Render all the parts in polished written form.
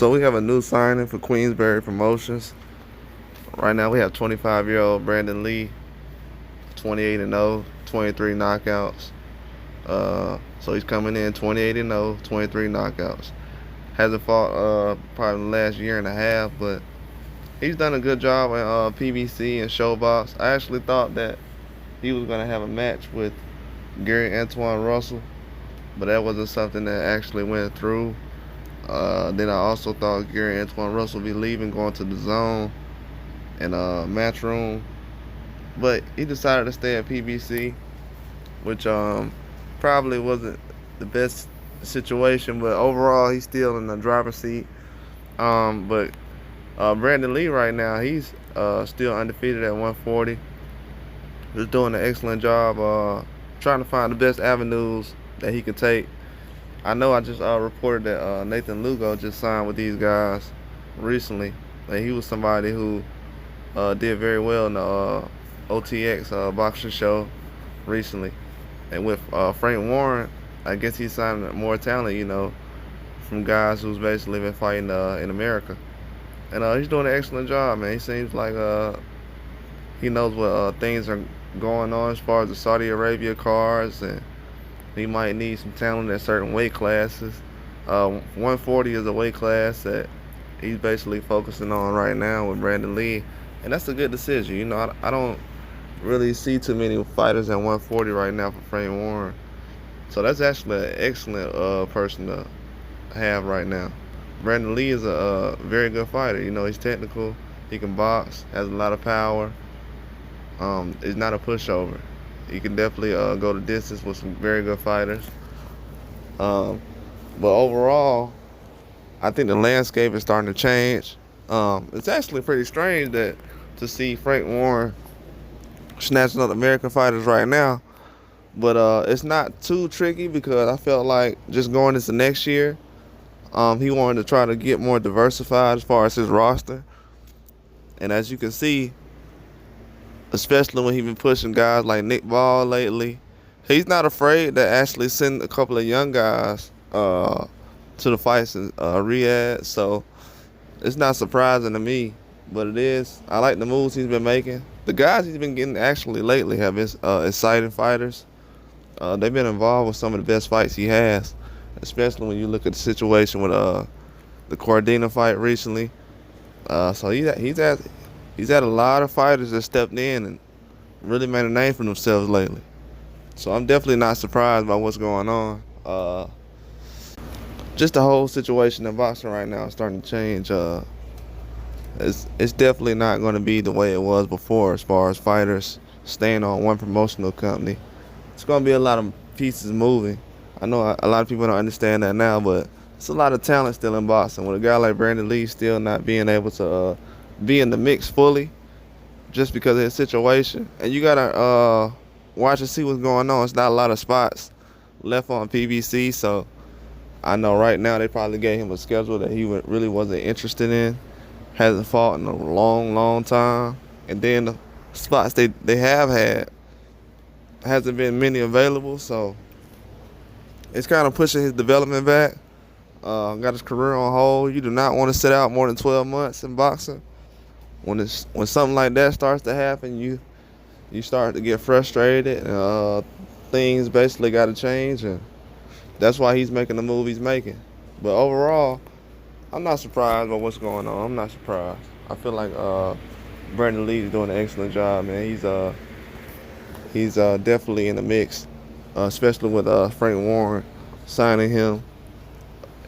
So we have a new signing for Queensbury Promotions. Right now we have 25-year-old Brandun Lee, 28-0, 23 knockouts. So he's coming in 28-0, 23 knockouts. Hasn't fought probably in the last year and a half, but he's done a good job in PBC and Showbox. I actually thought that he was going to have a match with Gary Antoine Russell, but that wasn't something that actually went through. Then I also thought Gary Antoine Russell would be leaving, going to the Zone and Matchroom, but he decided to stay at PBC, which probably wasn't the best situation, but overall he's still in the driver's seat. But Brandun Lee right now, he's still undefeated at 140. He's doing an excellent job trying to find the best avenues that he could take. I know I just reported that Nathan Lugo just signed with these guys recently. And he was somebody who did very well in the OTX boxing show recently. And with Frank Warren, I guess he's signing more talent, from guys who's basically been fighting in America. And he's doing an excellent job, man. He seems like he knows what things are going on as far as the Saudi Arabia cards, and he might need some talent at certain weight classes. 140 is a weight class that he's basically focusing on right now with Brandun Lee, and that's a good decision. I don't really see too many fighters at 140 right now for Frank Warren, so that's actually an excellent person to have right now. Brandun Lee is a very good fighter. He's technical, he can box, has a lot of power. He's not a pushover. He can definitely go the distance with some very good fighters. But overall, I think the landscape is starting to change. It's actually pretty strange to see Frank Warren snatching up American fighters right now. But it's not too tricky, because I felt like just going into next year, he wanted to try to get more diversified as far as his roster. And as you can see, especially when he's been pushing guys like Nick Ball lately, he's not afraid to actually send a couple of young guys to the fights in Riyadh. So it's not surprising to me, but it is. I like the moves he's been making. The guys he's been getting actually lately have been exciting fighters. They've been involved with some of the best fights he has, especially when you look at the situation with the Cordina fight recently. So he's had a lot of fighters that stepped in and really made a name for themselves lately. So I'm definitely not surprised by what's going on. Just the whole situation in boxing right now is starting to change. It's definitely not going to be the way it was before as far as fighters staying on one promotional company. It's going to be a lot of pieces moving. I know a lot of people don't understand that now, but it's a lot of talent still in boxing. With a guy like Brandun Lee still not being able to be in the mix fully just because of his situation. And you got to watch and see what's going on. It's not a lot of spots left on PBC, so I know right now they probably gave him a schedule that he really wasn't interested in. Hasn't fought in a long, long time. And then the spots they have had, hasn't been many available, so it's kind of pushing his development back. Got his career on hold. You do not want to sit out more than 12 months in boxing. When something like that starts to happen, you start to get frustrated. Things basically got to change, and that's why he's making the move he's making. But overall, I'm not surprised by what's going on. I'm not surprised. I feel like Brandun Lee is doing an excellent job, man. He's definitely in the mix, especially with Frank Warren signing him.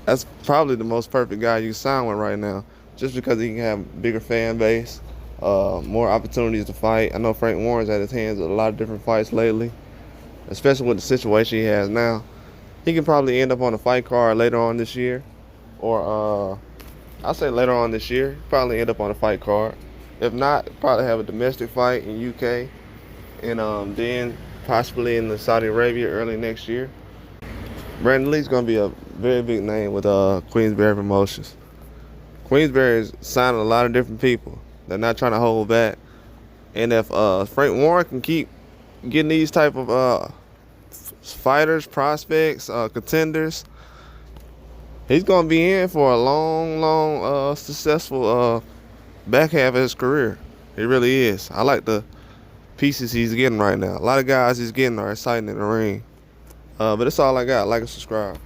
That's probably the most perfect guy you can sign with right now, just because he can have bigger fan base, more opportunities to fight. I know Frank Warren's had his hands with a lot of different fights lately, especially with the situation he has now. He can probably end up on a fight card later on this year, or I'll say later on this year, probably end up on a fight card. If not, probably have a domestic fight in UK, and then possibly in the Saudi Arabia early next year. Brandun Lee's going to be a very big name with Queensbury Promotions. Queensbury is signing a lot of different people. They're not trying to hold back. And if Frank Warren can keep getting these type of fighters, prospects, contenders, He's gonna be in for a long, successful back half of his career. He really is. I like the pieces he's getting right now. A lot of guys he's getting are exciting in the ring. But that's all I got. Like and subscribe.